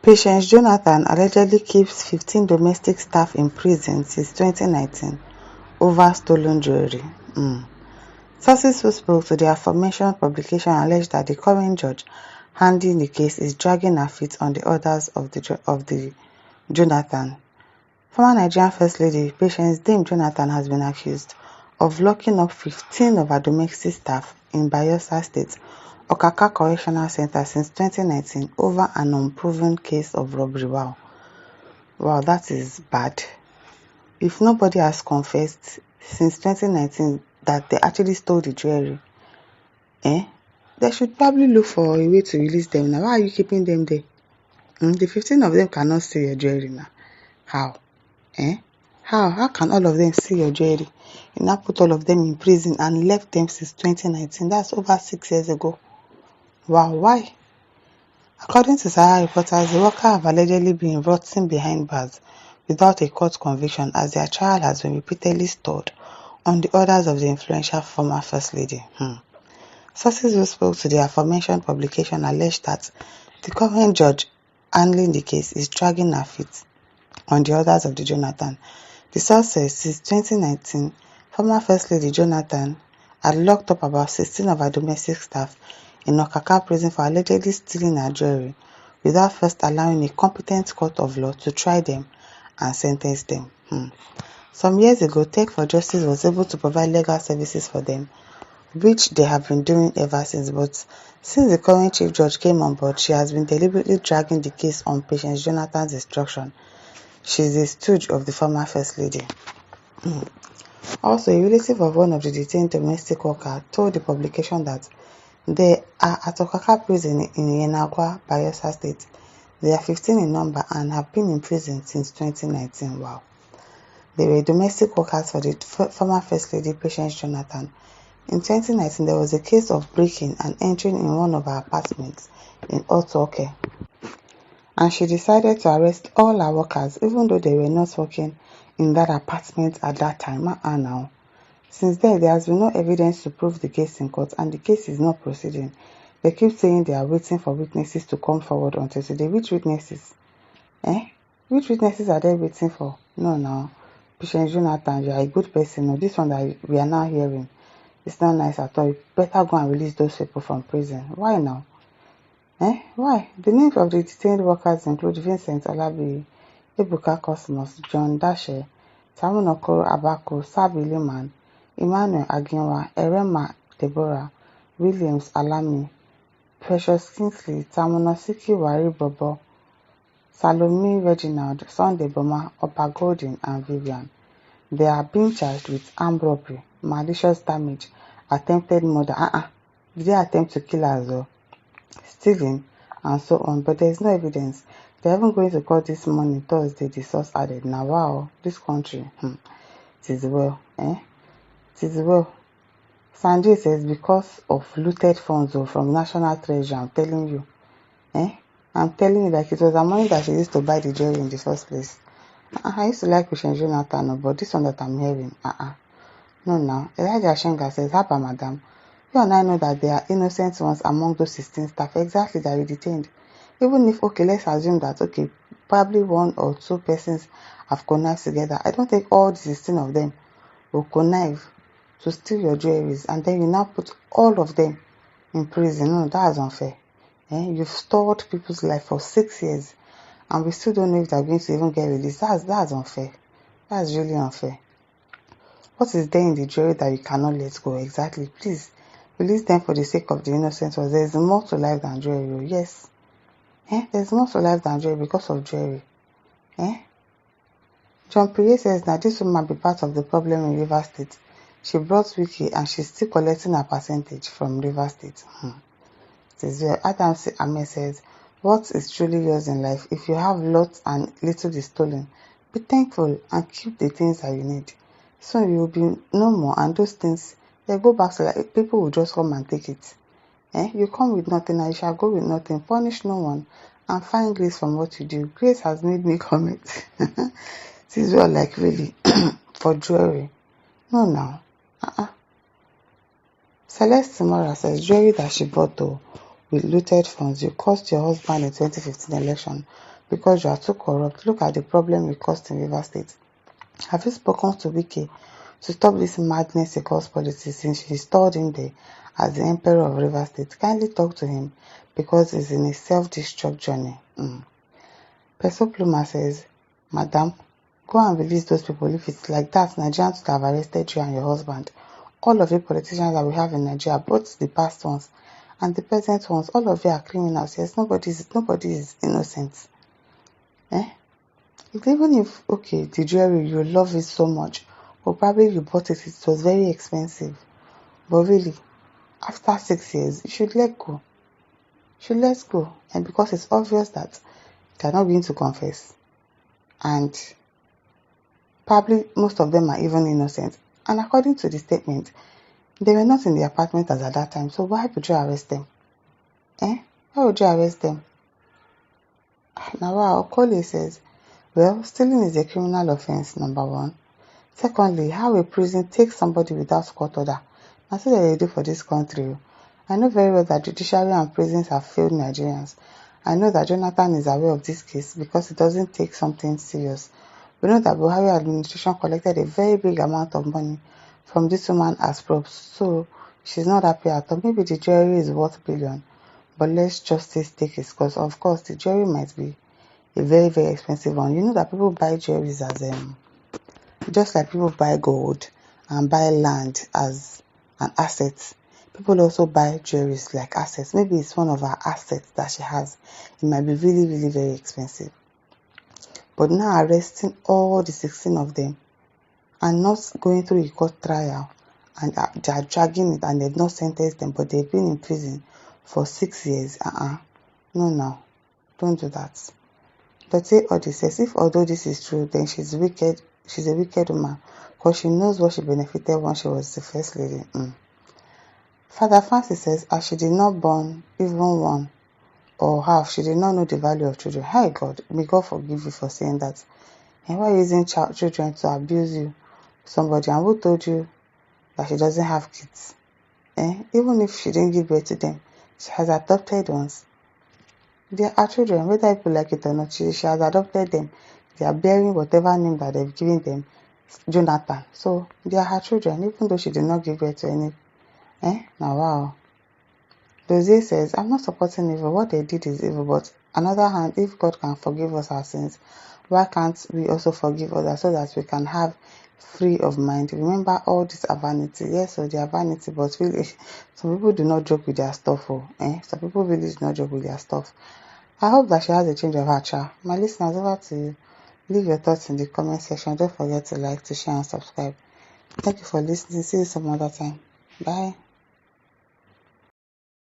Patience Jonathan allegedly keeps 15 domestic staff in prison since 2019 over stolen jewelry. Sources who spoke to the aforementioned publication alleged that the current judge handling the case is dragging her feet on the orders of the Jonathan. Former Nigerian First Lady Patience Dame Jonathan has been accused of locking up 15 of her domestic staff in Bayelsa State Okaka Correctional Center since 2019 over an unproven case of robbery. Wow, that is bad. If nobody has confessed since 2019 that they actually stole the jewelry, they should probably look for a way to release them. Now, why are you keeping them there? The 15 of them cannot steal your jewelry now. How? How can all of them steal your jewelry? You now put all of them in prison and left them since 2019. That's over 6 years ago. Wow, why? According to Sahara reporters, the workers have allegedly been rotting behind bars without a court conviction as their trial has been repeatedly stalled on the orders of the influential former First Lady. Sources who spoke to the aforementioned publication alleged that the current judge handling the case is dragging her feet on the orders of the Jonathan. The source says since 2019, former First Lady Jonathan had locked up about 16 of her domestic staff in Okaka prison for allegedly stealing her jewelry without first allowing a competent court of law to try them and sentence them. Some years ago, Tech for Justice was able to provide legal services for them, which they have been doing ever since. But since the current chief judge came on board, she has been deliberately dragging the case on Patience Jonathan's instruction. She is a stooge of the former First Lady. Also, a relative of one of the detained domestic workers told the publication that they are at Okaka prison in Yenagwa, Bayelsa State. They are 15 in number and have been in prison since 2019. Wow. They were domestic workers for the former First Lady Patience Jonathan. In 2019, there was a case of breaking and entering in one of her apartments in Otoke, and she decided to arrest all her workers even though they were not working in that apartment at that time. Now. Since then, there has been no evidence to prove the case in court and the case is not proceeding. They keep saying they are waiting for witnesses to come forward until today. Which witnesses? Which witnesses are they waiting for? No, now. Patience Jonathan, you are a good person. No, this one that we are now hearing, it's not nice at all. You better go and release those people from prison. Why now? Why? The names of the detained workers include Vincent Olabi, Ebuka Cosmos, John Dashe, Tamunokoro Abako, Sabi Liman, Emmanuel Aginwa, Erema Deborah, Williams Alami, Precious Kingsley, Tamunosiki Wari Bobo, Salome Reginald, Sunday Boma, Opa Golden, and Vivian. They are being charged with armed robbery, malicious damage, attempted murder. Did they attempt to kill us though? Stealing, and so on, but there is no evidence. They are even going to court this morning, Thursday, the source added. Now, wow, this country, it is well, It is well. Sanjay says because of looted funds from National Treasury, I'm telling you, I'm telling you, like it was the money that she used to buy the jewelry in the first place. I used to like Patience Jonathan, but this one that I'm hearing, no, now. Elijah Shenga says, Hapa, madam. You and I know that there are innocent ones among those 16 staff exactly that you detained. Even if, okay, let's assume that, okay, probably 1 or 2 persons have connived together. I don't think all the 16 of them will connive to steal your jewelries and then you now put all of them in prison. No, that's unfair. You've stored people's life for 6 years and we still don't know if they're going to even get released. That's unfair. That's really unfair. What is there in the jewelry that you cannot let go? Exactly. Please release them for the sake of the innocent ones. There is more to life than jewelry. Yes. There's more to life than jewelry because of jewelry. John Priye says that this woman be part of the problem in River State. She brought Wiki and she's still collecting her percentage from River State. It is well. Adam Ahmed says, what is truly yours in life? If you have lots and little is stolen, be thankful and keep the things that you need. So you will be no more, and those things, they go back to like people will just come and take it. You come with nothing and you shall go with nothing. Punish no one and find grace from what you do. Grace has made me comment. It is well, like really for jewelry. No, now. Celeste Mora says jewelry that she bought though with looted funds. You cost your husband in 2015 election because you are too corrupt. Look at the problem you caused in Rivers State. Have you spoken to Wike to stop this madness he calls politics since she installed him there as the emperor of Rivers State? Kindly talk to him because he's in a self-destruct journey. Pesopluma says, Madam, go and release those people. If it's like that, Nigerians would have arrested you and your husband. All of you politicians that we have in Nigeria, both the past ones and the present ones, all of you are criminals. Yes, nobody is innocent. Even if, okay, the jewelry, you love it so much, or probably you bought it, it was very expensive. But really, after 6 years, you should let go. And because it's obvious that they're not going to confess. And probably most of them are even innocent. And according to the statement, they were not in the apartment at that time. So why would you arrest them? Why would you arrest them? Now, Okole says, well, stealing is a criminal offense, number one. Secondly, how a prison takes somebody without court order. That's what they do for this country. I know very well that judiciary and prisons have failed Nigerians. I know that Jonathan is aware of this case because it doesn't take something serious. We know that Buhari administration collected a very big amount of money from this woman as props, so she's not happy at all. Maybe the jewelry is worth billion, but let justice take its course. Of course, the jewelry might be a very, very expensive one. You know that people buy jewelries as just like people buy gold and buy land as an asset. People also buy jewelries like assets. Maybe it's one of her assets that she has. It might be really, really very expensive. But now arresting all the 16 of them and not going through a court trial, and they are dragging it and they've not sentenced them, but they've been in prison for 6 years. No, don't do that. Dottie Odi says, if although this is true, then she's wicked. She's a wicked woman because she knows what she benefited when she was the first lady. Father Francis says, as she did not born even one or half, she did not know the value of children. Hi God, may God forgive you for saying that. And why are you using children to abuse you, somebody? And who told you that she doesn't have kids? Even if she didn't give birth to them, she has adopted ones. They are children, whether people like it or not. She has adopted them. They are bearing whatever name that they've given them, Jonathan. So they are her children, even though she did not give birth to any. Now wow. Dozie says, I'm not supporting evil. What they did is evil, but on the other hand, if God can forgive us our sins, why can't we also forgive others so that we can have free of mind? Remember, all this are vanity. Yes, so they are vanity, but really, some people do not joke with their stuff. Some people really do not joke with their stuff. I hope that she has a change of heart. My listeners, over to you. Leave your thoughts in the comment section. Don't forget to like, to share, and subscribe. Thank you for listening. See you some other time. Bye.